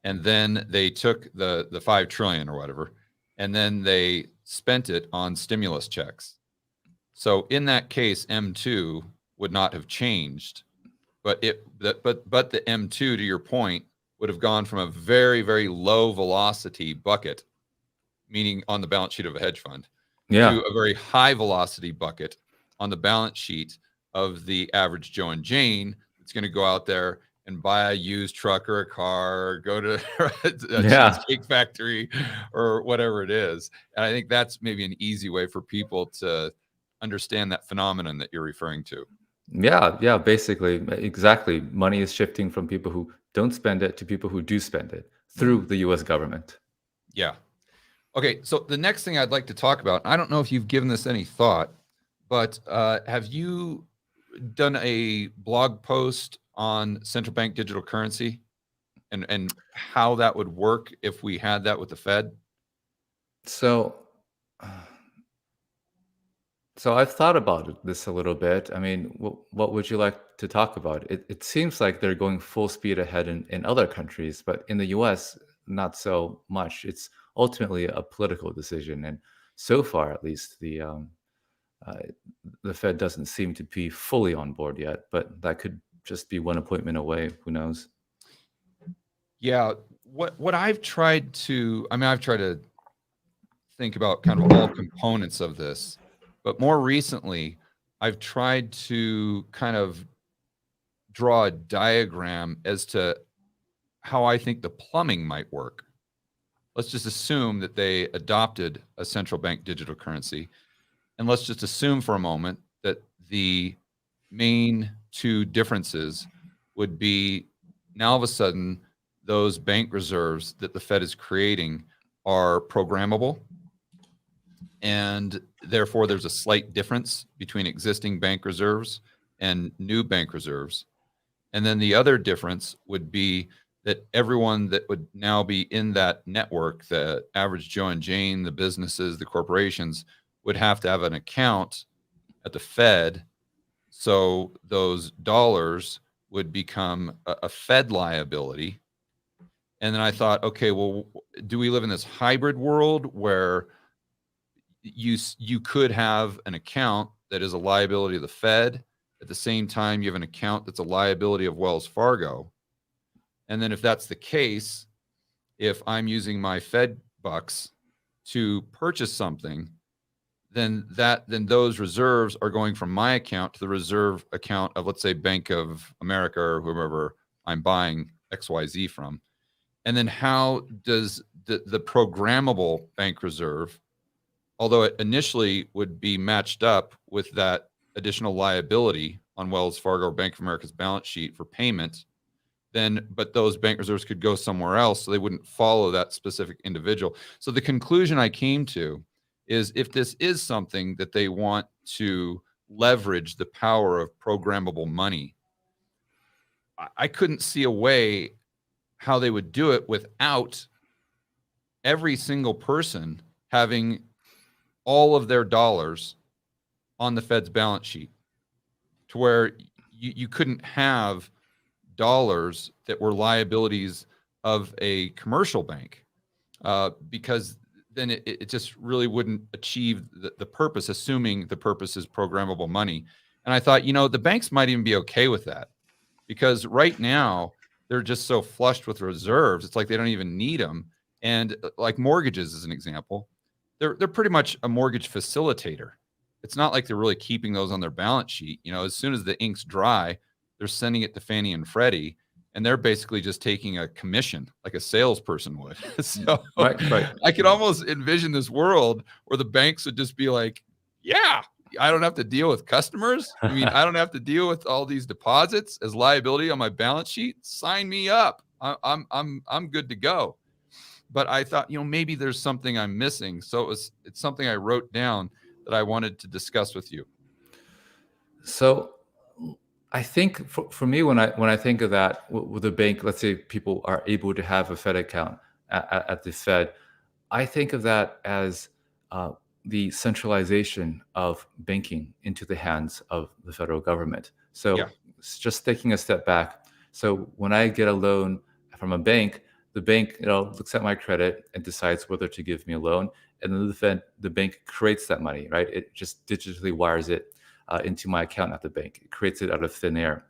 and then they took the 5 trillion or whatever, and then they spent it on stimulus checks. So in that case, M2 would not have changed, but the M2, to your point, would have gone from a very, very low velocity bucket, meaning on the balance sheet of a hedge fund, Yeah. to a very high velocity bucket on the balance sheet of the average Joe and Jane that's going to go out there and buy a used truck or a car, or go to a Yeah. cheesecake factory or whatever it is. And I think that's maybe an easy way for people to understand that phenomenon that you're referring to. Yeah, basically, exactly. Money is shifting from people who don't spend it to people who do spend it through the US government. Yeah. Okay, so the next thing I'd like to talk about, I don't know if you've given this any thought, but have you done a blog post on central bank digital currency and how that would work if we had that with the Fed? So, so I've thought about this a little bit. I mean, what would you like to talk about? It seems like they're going full speed ahead in other countries, but in the US, not so much. It's ultimately a political decision, and so far, at least, uh, the Fed doesn't seem to be fully on board yet. But that could just be one appointment away. Who knows? Yeah, what I've tried to, I mean, I've tried to think about kind of all components of this, but more recently, I've tried to kind of draw a diagram as to how I think the plumbing might work. Let's just assume that they adopted a central bank digital currency. And let's just assume for a moment that the main two differences would be, now all of a sudden, those bank reserves that the Fed is creating are programmable. And therefore, there's a slight difference between existing bank reserves and new bank reserves. And then the other difference would be that everyone that would now be in that network, the average Joe and Jane, the businesses, the corporations, would have to have an account at the Fed. So those dollars would become a Fed liability. And then I thought, okay, well, do we live in this hybrid world where you could have an account that is a liability of the Fed, at the same time you have an account that's a liability of Wells Fargo? And then if that's the case, if I'm using my Fed bucks to purchase something, then those reserves are going from my account to the reserve account of, let's say, Bank of America or whoever I'm buying XYZ from. And then how does the programmable bank reserve, although it initially would be matched up with that additional liability on Wells Fargo or Bank of America's balance sheet for payment, then but those bank reserves could go somewhere else, so they wouldn't follow that specific individual. So the conclusion I came to is if this is something that they want to leverage the power of programmable money, I couldn't see a way how they would do it without every single person having all of their dollars on the Fed's balance sheet, to where you couldn't have dollars that were liabilities of a commercial bank, because then it just really wouldn't achieve the purpose, assuming the purpose is programmable money. And I thought, the banks might even be okay with that, because right now they're just so flushed with reserves. It's like they don't even need them. And like mortgages, as an example, they're pretty much a mortgage facilitator. It's not like they're really keeping those on their balance sheet. As soon as the ink's dry, they're sending it to Fannie and Freddie, and they're basically just taking a commission like a salesperson would. So Right. I could almost envision this world where the banks would just be like, yeah, I don't have to deal with customers. I mean, I don't have to deal with all these deposits as liability on my balance sheet. Sign me up. I'm good to go. But I thought, maybe there's something I'm missing. So it's something I wrote down that I wanted to discuss with you. So I think for me, when I think of that with a bank, let's say people are able to have a Fed account at the Fed, I think of that as the centralization of banking into the hands of the federal government. So Yeah. just taking a step back. So when I get a loan from a bank, the bank looks at my credit and decides whether to give me a loan, and then the bank creates that money, right? It just digitally wires it into my account at the bank. It creates it out of thin air.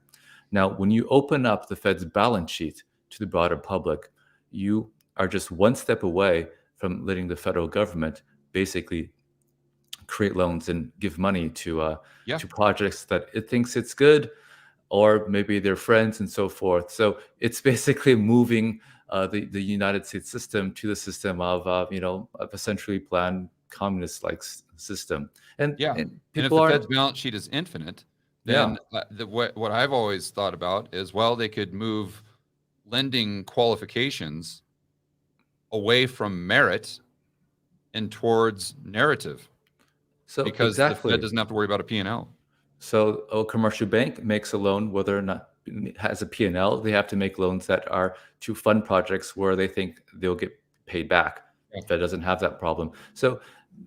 Now, when you open up the Fed's balance sheet to the broader public, you are just one step away from letting the federal government basically create loans and give money to projects that it thinks it's good, or maybe their friends and so forth. So it's basically moving the United States system to the system of of a centrally planned communist-like system. And And if people the are Fed's balance sheet is infinite, then what I've always thought about is, well, they could move lending qualifications away from merit and towards narrative, so because the exactly. Fed doesn't have to worry about a P&L. So a commercial bank makes a loan whether or not it has a P&L. They have to make loans that are to fund projects where they think they'll get paid back. Yeah. Fed doesn't have that problem. So,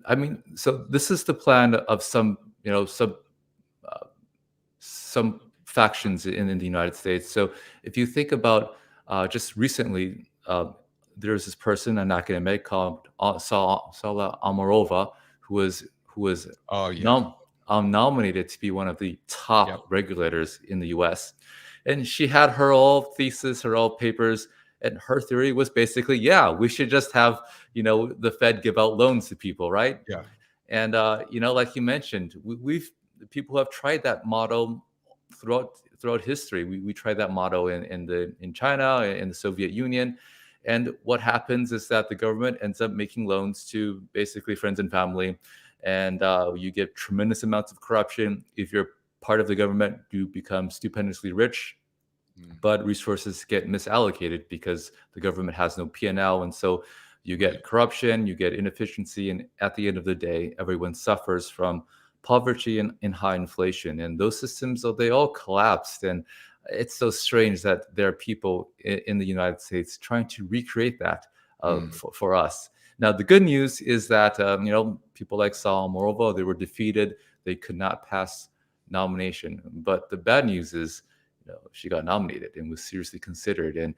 I mean, so this is the plan of some, some factions in the United States. So if you think about just recently, there's this person, I'm not going to make, called Sala Amarova, who was Oh, yeah. nominated to be one of the top Yep. regulators in the U.S. And she had her all thesis, her all papers, and her theory was basically, yeah, we should just have the Fed give out loans to people, right? Yeah. And like you mentioned, people have tried that model throughout history. We tried that model in China, in the Soviet Union. And what happens is that the government ends up making loans to basically friends and family, and you get tremendous amounts of corruption. If you're part of the government, you become stupendously rich, but resources get misallocated because the government has no P&L, and so you get corruption, you get inefficiency, and at the end of the day, everyone suffers from poverty and high inflation. And those systems, they all collapsed. And it's so strange that there are people in the United States trying to recreate that for us. Now, the good news is that people like Saul Morova, they were defeated. They could not pass nomination. But the bad news is, she got nominated and was seriously considered. And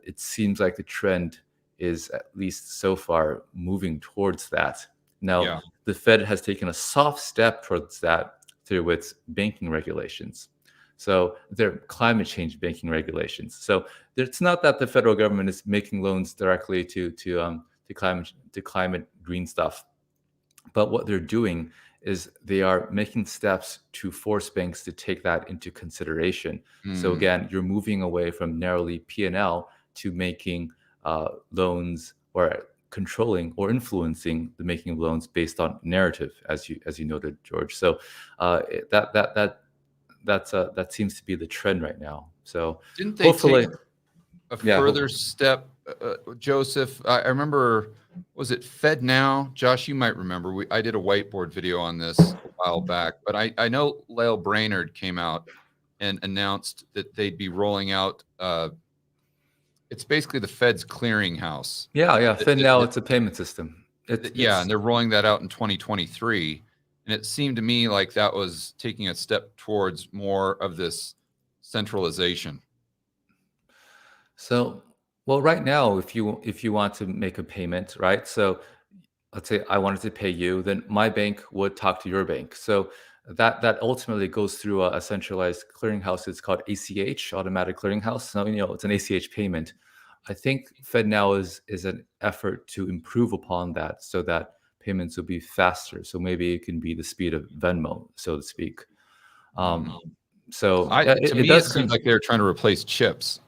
it seems like the trend is, at least so far, moving towards that. Now, the Fed has taken a soft step towards that through its banking regulations. So they're climate change banking regulations. So it's not that the federal government is making loans directly to climate green stuff, but what they're doing is they are making steps to force banks to take that into consideration. So again, you're moving away from narrowly P&L to making loans, or controlling or influencing the making of loans based on narrative, as you noted, George. So that seems to be the trend right now. So Didn't they take hopefully, a yeah. further step, Joseph? I remember, was it FedNow? Josh, you might remember. I did a whiteboard video on this a while back, but I know Lael Brainerd came out and announced that they'd be rolling out. It's basically the Fed's clearinghouse. Yeah. FedNow, That- it's a payment system. yeah, and It's they're rolling that out in 2023. And it seemed to me like that was taking a step towards more of this centralization. so well right now, if you want to make a payment, right? So let's say I wanted to pay you, then my bank would talk to your bank. So that ultimately goes through a centralized clearinghouse. It's called ACH, automatic clearinghouse. So it's an ACH payment. I think FedNow is an effort to improve upon that so that payments will be faster. So maybe it can be the speed of Venmo, so to speak. Um, so To it me, it does seems seem like they're trying to replace chips.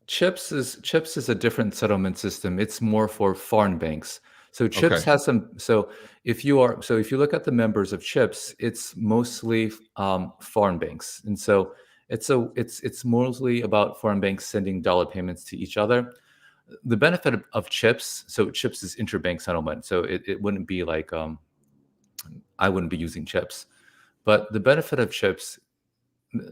Chips is a different settlement system. It's more for foreign banks. So Okay. Chips has some. So if you look at the members of Chips, it's mostly foreign banks, and so it's mostly about foreign banks sending dollar payments to each other. The benefit of Chips, so Chips is interbank settlement, so it wouldn't be like I wouldn't be using Chips, but the benefit of Chips.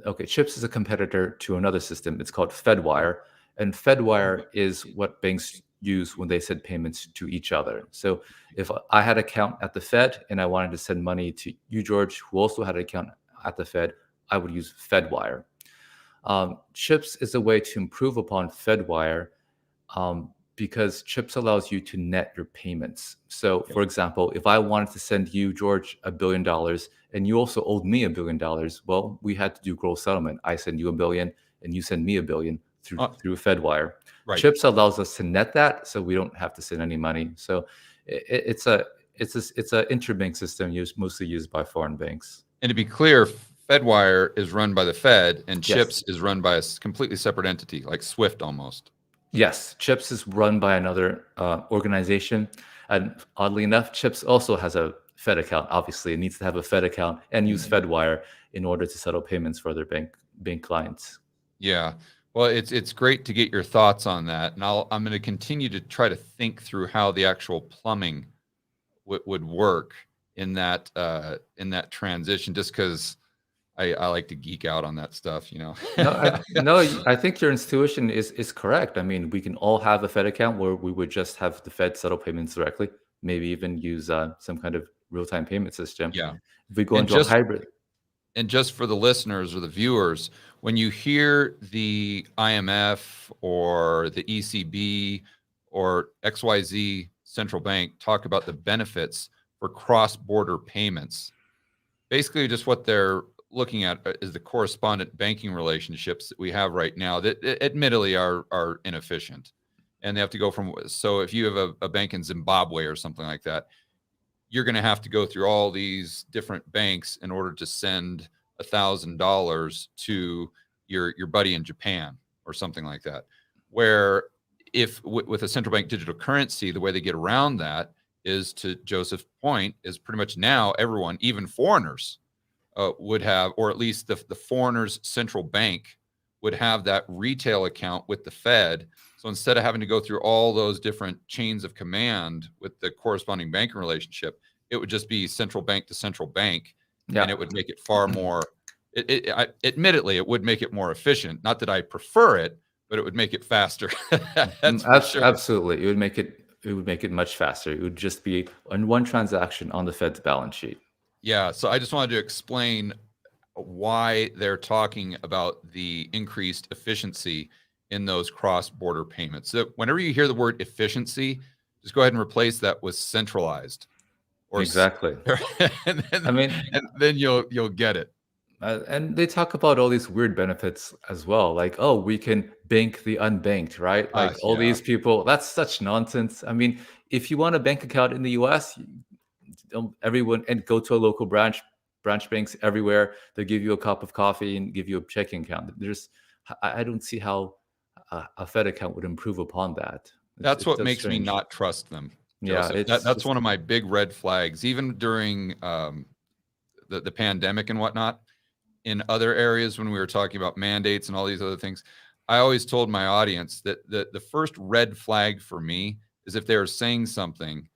Okay, Chips is a competitor to another system. It's called FedWire, and FedWire is what banks use when they send payments to each other. So if I had an account at the Fed and I wanted to send money to you, George, who also had an account at the Fed, I would use FedWire. Chips is a way to improve upon FedWire because Chips allows you to net your payments. So, for example, if I wanted to send you, George, $1 billion, and you also owed me $1 billion, well, we had to do gross settlement. I send you $1 billion, and you send me $1 billion through FedWire. Right. Chips allows us to net that, so we don't have to send any money. So, it's a interbank system mostly used by foreign banks. And to be clear, FedWire is run by the Fed, and Yes. Chips is run by a completely separate entity, like Swift almost. Yes, Chips is run by another organization, and oddly enough, Chips also has a Fed account. Obviously, it needs to have a Fed account and use FedWire in order to settle payments for their bank clients. Yeah. Well, it's great to get your thoughts on that, and I'm going to continue to try to think through how the actual plumbing would work in that transition. Just because I like to geek out on that stuff, No, I think your intuition is correct. I mean, we can all have a Fed account where we would just have the Fed settle payments directly. Maybe even use some kind of real-time payment system. Yeah. If we go And into a hybrid. And just for the listeners or the viewers, when you hear the IMF or the ECB or XYZ central bank talk about the benefits for cross-border payments, basically just what they're looking at is the correspondent banking relationships that we have right now that admittedly are inefficient. And they have to go from, so if you have a bank in Zimbabwe or something like that, you're going to have to go through all these different banks in order to send $1,000 to your buddy in Japan or something like that. Where if with a central bank digital currency, the way they get around that is, to Joseph's point, is pretty much now everyone, even foreigners, would have, or at least the foreigners' central bank would have that retail account with the Fed. So instead of having to go through all those different chains of command with the corresponding banking relationship, it would just be central bank to central bank, and it would make it far more. Admittedly, it would make it more efficient. Not that I prefer it, but it would make it faster. That's for sure. Absolutely, it would make it much faster. It would just be on one transaction on the Fed's balance sheet. Yeah. So I just wanted to explain why they're talking about the increased efficiency in those cross-border payments. So whenever you hear the word efficiency, just go ahead and replace that with centralized. Or exactly. and then you'll get it. And they talk about all these weird benefits as well, like, oh, we can bank the unbanked, right? Like all these people. That's such nonsense. I mean, if you want a bank account in the U.S., everyone and go to a local branch banks everywhere. They give you a cup of coffee and give you a checking account. I don't see how a Fed account would improve upon that. That's what makes me not trust them. Joseph. Yeah, that's one of my big red flags. Even during the pandemic and whatnot, in other areas when we were talking about mandates and all these other things, I always told my audience that the first red flag for me is if they were saying something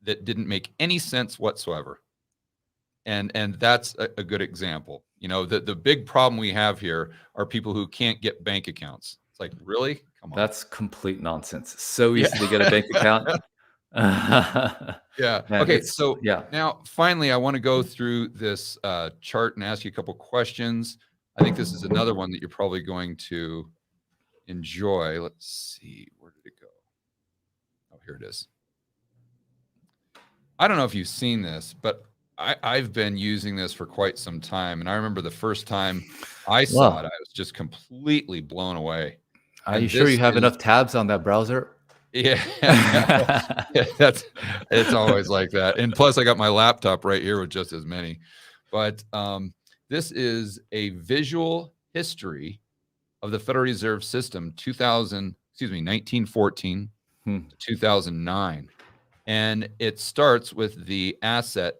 that didn't make any sense whatsoever. And that's a good example. The big problem we have here are people who can't get bank accounts. It's like, really? Come on. That's complete nonsense. So Yeah. easy to get a bank account. Yeah. Man, Okay. it's So yeah. now, finally, I want to go through this chart and ask you a couple questions. I think this is another one that you're probably going to enjoy. Let's see. Where did it go? Oh, here it is. I don't know if you've seen this, but I've been using this for quite some time. And I remember the first time I saw it, Wow. I was just completely blown away. Are you And sure this you have is, enough tabs on that browser? yeah, yeah, it's always like that. And plus, I got my laptop right here with just as many. But this is a visual history of the Federal Reserve System, 1914 Hmm. to 2009. And it starts with the asset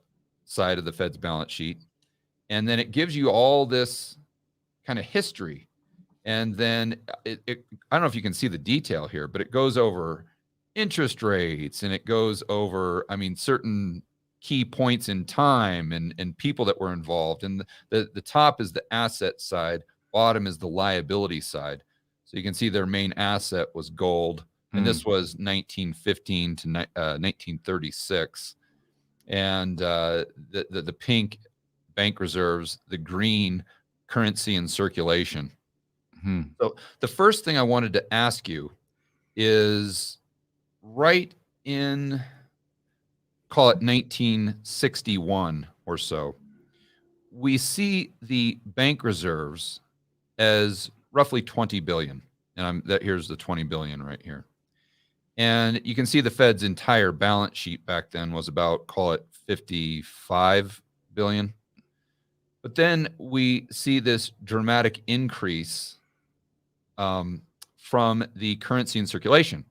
side of the Fed's balance sheet. And then it gives you all this kind of history. And then I don't know if you can see the detail here, but it goes over interest rates and it goes over, certain key points in time and people that were involved. And the top is the asset side, bottom is the liability side. So you can see their main asset was gold. And this was 1915 to 1936. And the pink, bank reserves, the green, currency in circulation. So the first thing I wanted to ask you is, right in, call it 1961 or so, we see the bank reserves as roughly 20 billion. And here's the 20 billion right here. And you can see the Fed's entire balance sheet back then was about, call it 55 billion. But then we see this dramatic increase from the currency in circulation,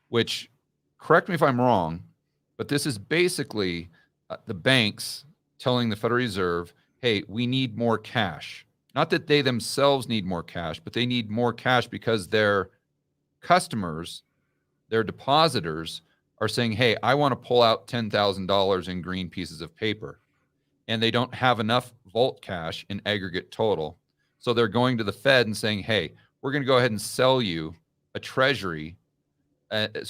which, correct me if I'm wrong, but this is basically the banks telling the Federal Reserve, hey, we need more cash. Not that they themselves need more cash, but they need more cash because their customers, their depositors, are saying, hey, I want to pull out $10,000 in green pieces of paper. And they don't have enough vault cash in aggregate total. So they're going to the Fed and saying, hey, we're going to go ahead and sell you a treasury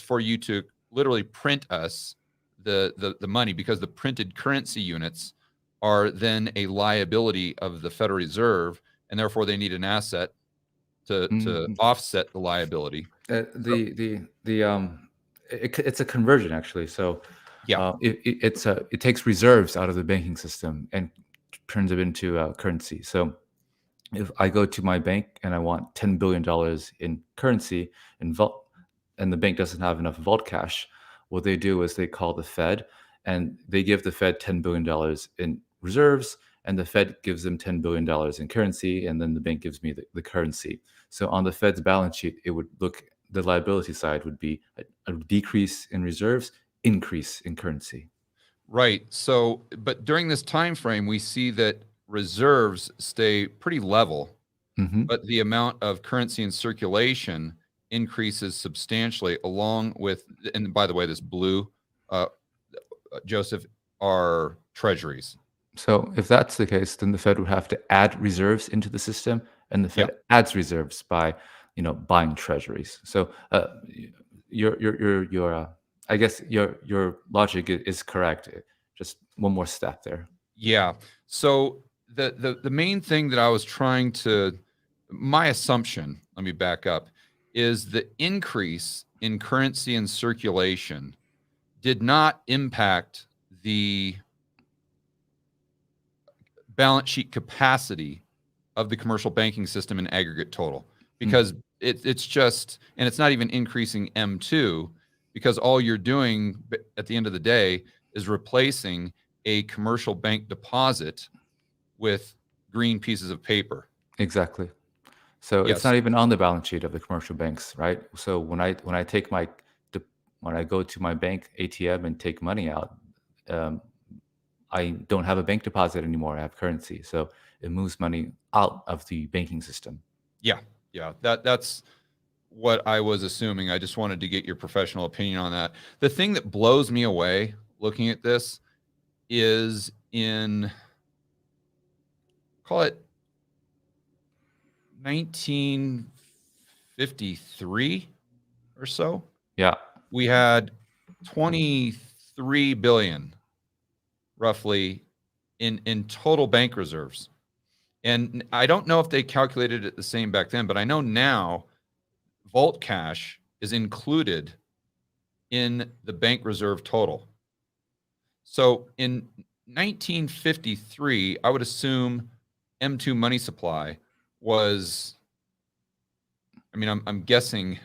for you to literally print us the money, because the printed currency units are then a liability of the Federal Reserve, and therefore they need an asset to offset the liability. It's a conversion, actually. So Yeah. it takes reserves out of the banking system and turns it into currency. So if I go to my bank and I want $10 billion in currency and the bank doesn't have enough vault cash, what they do is they call the Fed and they give the Fed $10 billion in reserves, and the Fed gives them $10 billion in currency, and then the bank gives me the currency. So on the Fed's balance sheet, it would look, the liability side would be a decrease in reserves, increase in currency. Right. So, but during this time frame, we see that reserves stay pretty level, but the amount of currency in circulation increases substantially, along with, and by the way, this blue, Joseph, are treasuries. So if that's the case, then the Fed would have to add reserves into the system, and the Fed adds reserves by, buying treasuries. So I guess your logic is correct. Just one more step there. Yeah. So the main thing that I was trying to, my assumption, let me back up, is the increase in currency in circulation did not impact the balance sheet capacity of the commercial banking system in aggregate total, because it's just, and it's not even increasing M2, because all you're doing at the end of the day is replacing a commercial bank deposit with green pieces of paper. Exactly. So it's Yes. not even on the balance sheet of the commercial banks, right? So when I go to my bank ATM and take money out, I don't have a bank deposit anymore. I have currency, so it moves money out of the banking system. Yeah. That's what I was assuming. I just wanted to get your professional opinion on that. The thing that blows me away looking at this is in, call it 1953 or so, Yeah. we had 23 billion roughly in total bank reserves. And I don't know if they calculated it the same back then, but I know now vault cash is included in the bank reserve total. So in 1953, I would assume M2 money supply was, I mean, I'm guessing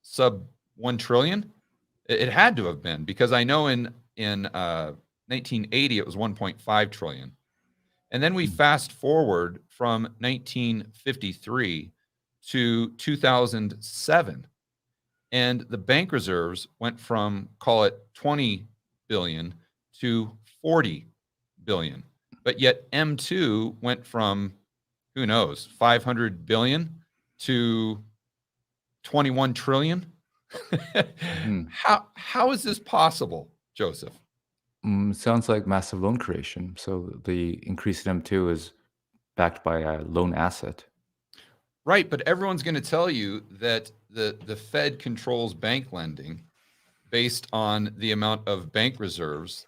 sub 1 trillion. It had to have been, because I know in 1980 it was 1.5 trillion. And then we fast forward from 1953 to 2007, and the bank reserves went from, call it 20 billion to 40 billion. But yet M2 went from, who knows, 500 billion to 21 trillion. How is this possible, Joseph? Sounds like massive loan creation. So the increase in M2 is backed by a loan asset. Right, but everyone's going to tell you that the Fed controls bank lending based on the amount of bank reserves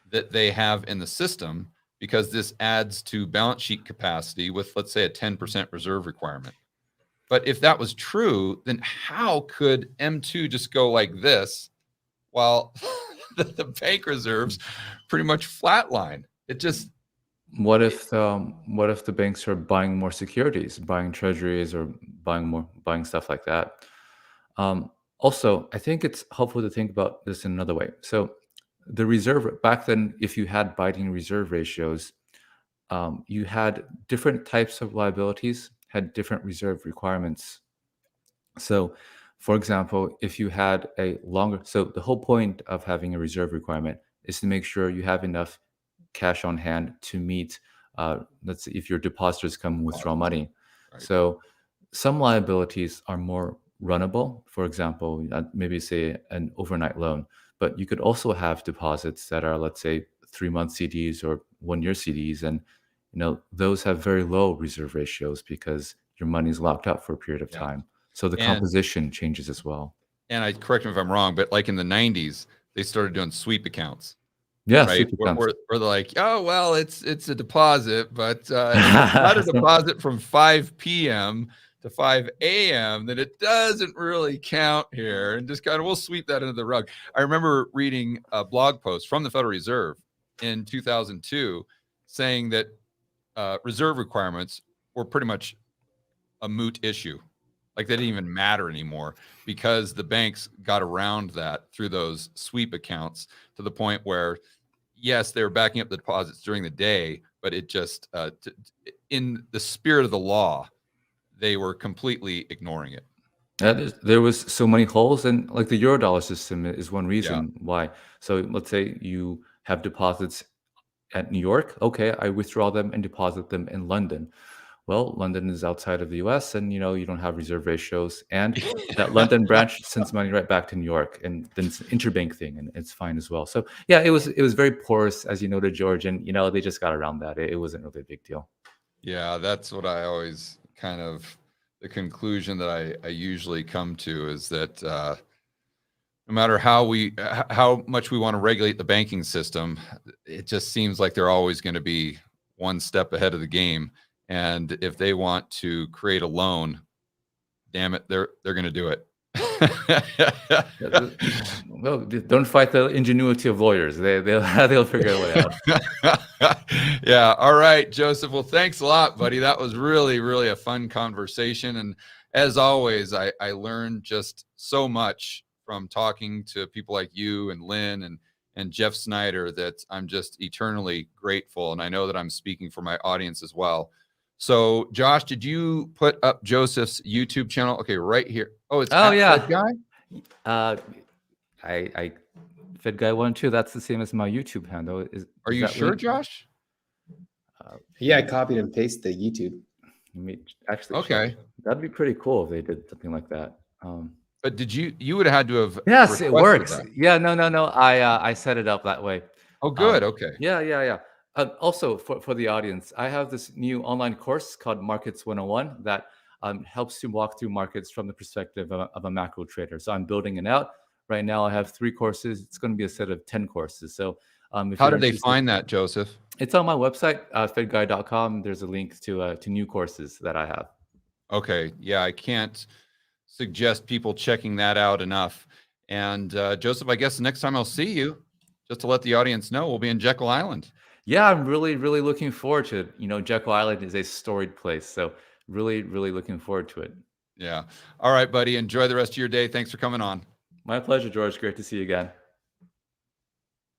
that they have in the system, because this adds to balance sheet capacity with, let's say, a 10% reserve requirement. But if that was true, then how could M2 just go like this while the bank reserves pretty much flatline? It just, What if the banks are buying more securities, buying treasuries, or buying stuff like that? Also, I think it's helpful to think about this in another way. So the reserve back then, if you had binding reserve ratios, you had different types of liabilities, had different reserve requirements. So, for example, if you had so the whole point of having a reserve requirement is to make sure you have enough cash on hand to meet, let's say, if your depositors come and withdraw money. Right. So, some liabilities are more runnable. For example, maybe say an overnight loan, but you could also have deposits that are, let's say, 3-month CDs or 1-year CDs, and those have very low reserve ratios because your money is locked up for a period of time. So the composition changes as well. And correct me if I'm wrong, but like in the 90s, they started doing sweep accounts. Yeah, right? sweep accounts. Where they're like, oh, well, it's a deposit, but if it's not a deposit from 5 p.m. to 5 a.m., then it doesn't really count here, and just kind of, we'll sweep that under the rug. I remember reading a blog post from the Federal Reserve in 2002 saying that reserve requirements were pretty much a moot issue. Like, they didn't even matter anymore, because the banks got around that through those sweep accounts, to the point where, yes, they were backing up the deposits during the day, but it just, in the spirit of the law, they were completely ignoring it. There was so many holes, and like the Eurodollar system is one reason why. So let's say you have deposits at New York. Okay, I withdraw them and deposit them in London. Well, London is outside of the US, and you don't have reserve ratios, and that London branch sends money right back to New York, and then it's an interbank thing, and it's fine as well. So yeah, it was very porous, as you noted, George, and they just got around that. It wasn't really a big deal. Yeah, that's what I always kind of, the conclusion that I usually come to is that no matter how much we want to regulate the banking system, it just seems like they're always going to be one step ahead of the game. And if they want to create a loan, damn it, they're going to do it. Well, don't fight the ingenuity of lawyers. They'll figure a way out. Yeah. All right, Joseph. Well, thanks a lot, buddy. That was really, really a fun conversation. And as always, I learned just so much from talking to people like you and Lynn and Jeff Snyder, that I'm just eternally grateful. And I know that I'm speaking for my audience as well. So, Josh, did you put up Joseph's YouTube channel? Okay, right here. Oh, it's yeah, Fed Guy. I Fed Guy 1 2. That's the same as my YouTube handle. Are you sure, Josh? Yeah, I copied and pasted the YouTube. Let me actually check. Okay. That'd be pretty cool if they did something like that. But you would have had to have Yes, it requested works. that. Yeah, no. I set it up that way. Oh, good. Okay. Yeah. Also, for the audience, I have this new online course called Markets 101 that helps you walk through markets from the perspective of a macro trader. So I'm building it out. Right now, I have 3 courses. It's going to be a set of 10 courses. So if How you're did they interested, find that, Joseph? it's on my website, fedguide.com. There's a link to new courses that I have. Okay. Yeah, I can't suggest people checking that out enough. And Joseph, I guess the next time I'll see you, just to let the audience know, we'll be in Jekyll Island. Yeah, I'm really, really looking forward to it. Jekyll Island is a storied place. So really, really looking forward to it. Yeah. All right, buddy. Enjoy the rest of your day. Thanks for coming on. My pleasure, George. Great to see you again.